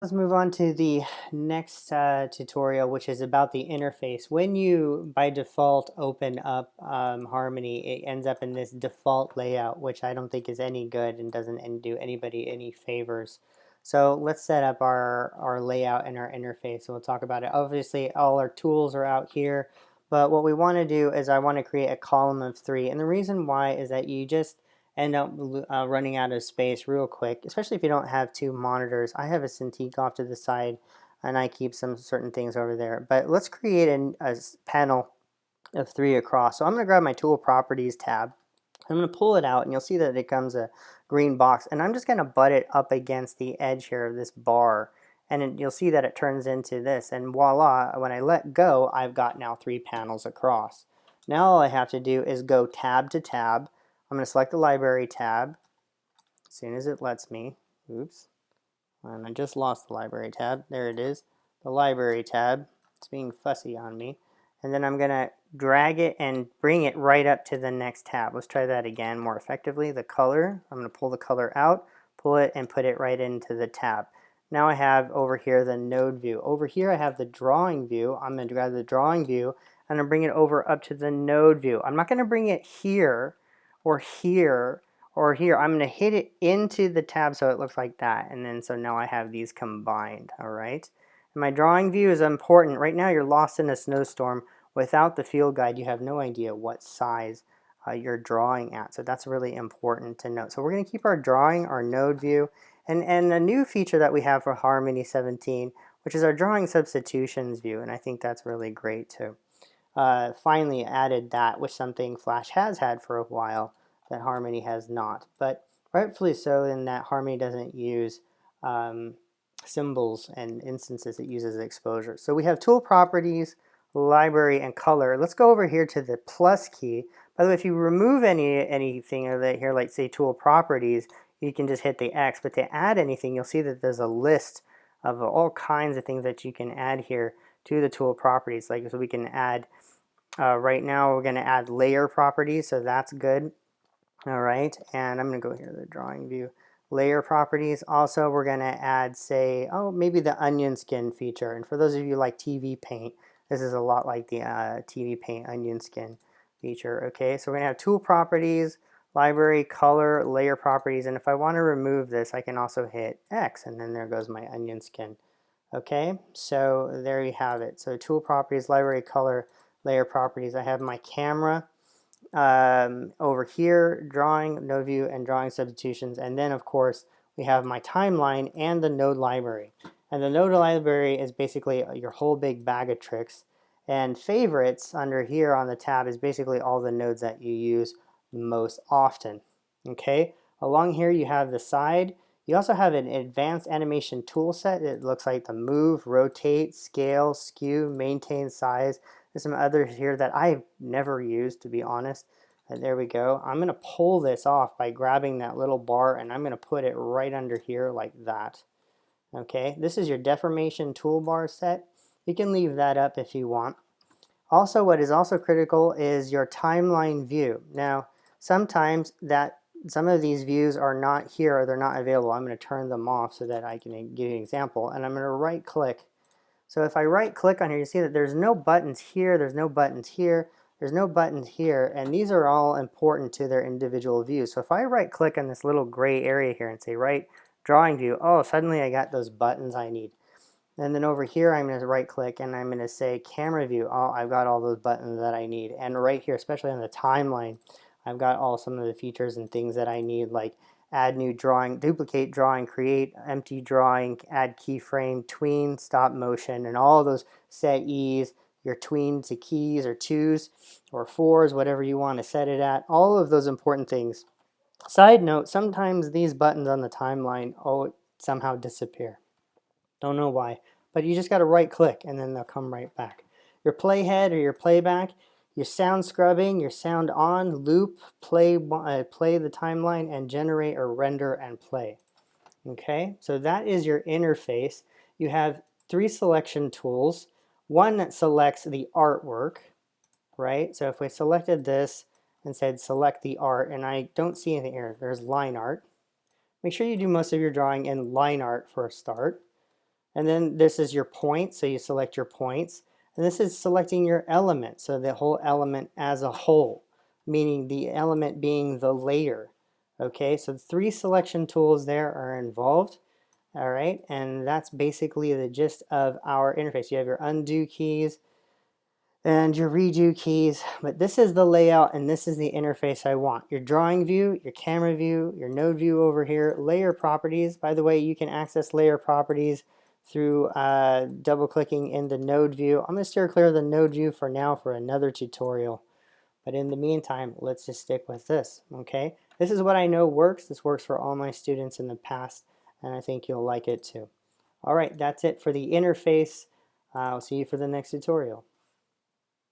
Let's move on to the next tutorial, which is about the interface. When you, by default, open up Harmony, it ends up in this default layout, which I don't think is any good and doesn't do anybody any favors. So let's set up our layout and our interface, and we'll talk about it. Obviously, all our tools are out here, but what we want to do is I want to create a column of 3. And the reason why is that you just end up running out of space real quick, especially if you don't have 2 monitors. I have a Cintiq off to the side and I keep some certain things over there. But let's create a panel of 3 across. So I'm going to grab my tool properties tab. I'm going to pull it out and you'll see that it comes a green box, and I'm just going to butt it up against the edge here of this bar, and you'll see that it turns into this, and voila, when I let go I've got now 3 panels across. Now all I have to do is go tab to tab. I'm going to select the library tab as soon as it lets me. Oops. And I just lost the library tab. There it is. The library tab. It's being fussy on me. And then I'm going to drag it and bring it right up to the next tab. Let's try that again more effectively. The color. I'm going to pull the color out, pull it, and put it right into the tab. Now I have over here the node view. Over here I have the drawing view. I'm going to grab the drawing view and I'm bring it over up to the node view. I'm not going to bring it here or here or here. I'm going to hit it into the tab so it looks like that, and then so now I have these combined. All right, and my drawing view is important. Right now you're lost in a snowstorm. Without the field guide you have no idea what size you're drawing at, so that's really important to note. So we're going to keep our drawing, our node view, and a new feature that we have for Harmony 17, which is our drawing substitutions view, and I think that's really great too. Finally added that, which something Flash has had for a while that Harmony has not, but rightfully so in that Harmony doesn't use symbols and instances, it uses exposure. So we have tool properties, library, and color. Let's go over here to the plus key. By the way, if you remove anything of that here, like say tool properties, you can just hit the X, but to add anything you'll see that there's a list of all kinds of things that you can add here to the tool properties. Like, so we can add right now we're going to add layer properties, so that's good. All right, and I'm going to go here to the drawing view, layer properties. Also, we're going to add, say, maybe the onion skin feature. And for those of you like TV Paint, this is a lot like the TV Paint onion skin feature. Okay, so we're going to have tool properties, library, color, layer properties, and if I want to remove this, I can also hit X, and then there goes my onion skin. Okay, so there you have it. So tool properties, library, color, layer properties. I have my camera over here, drawing, node view, and drawing substitutions. And then of course we have my timeline and the node library. And the node library is basically your whole big bag of tricks. And favorites under here on the tab is basically all the nodes that you use most often. Okay, along here you have the side. You also have an advanced animation tool set. It looks like the move, rotate, scale, skew, maintain size. There's some others here that I've never used, to be honest. There we go. I'm going to pull this off by grabbing that little bar, and I'm going to put it right under here like that. Okay, this is your deformation toolbar set. You can leave that up if you want. Also, what is also critical is your timeline view. Now, sometimes some of these views are not here or they're not available. I'm going to turn them off so that I can give you an example, and I'm going to right click. So if I right click on here, you see that there's no buttons here, there's no buttons here, there's no buttons here, and these are all important to their individual views. So if I right click on this little gray area here and say right drawing view, oh, suddenly I got those buttons I need. And then over here I'm going to right click and I'm going to say camera view, oh, I've got all those buttons that I need. And right here, especially on the timeline, I've got all some of the features and things that I need, like add new drawing, duplicate drawing, create empty drawing, add keyframe, tween, stop motion, and all those set ease, your tween to keys or twos or fours, whatever you want to set it at, all of those important things. Side note, sometimes these buttons on the timeline somehow disappear. Don't know why, but you just got to right click and then they'll come right back. Your playhead or your playback, your sound scrubbing, your sound on, loop, play the timeline, and generate or render and play. Okay, so that is your interface. You have 3 selection tools. One that selects the artwork, right? So if we selected this and said select the art, and I don't see anything here, there's line art. Make sure you do most of your drawing in line art for a start. And then this is your point, so you select your points. And this is selecting your element, so the whole element as a whole, meaning the element being the layer. Okay, so 3 selection tools there are involved. All right, and that's basically the gist of our interface. You have your undo keys and your redo keys, but this is the layout and this is the interface I want. Your drawing view, your camera view, your node view over here, layer properties. By the way, you can access layer properties through double clicking in the node view. I'm going to steer clear of the node view for now for another tutorial. But in the meantime, let's just stick with this, okay? This is what I know works. This works for all my students in the past, and I think you'll like it too. All right, that's it for the interface. I'll see you for the next tutorial.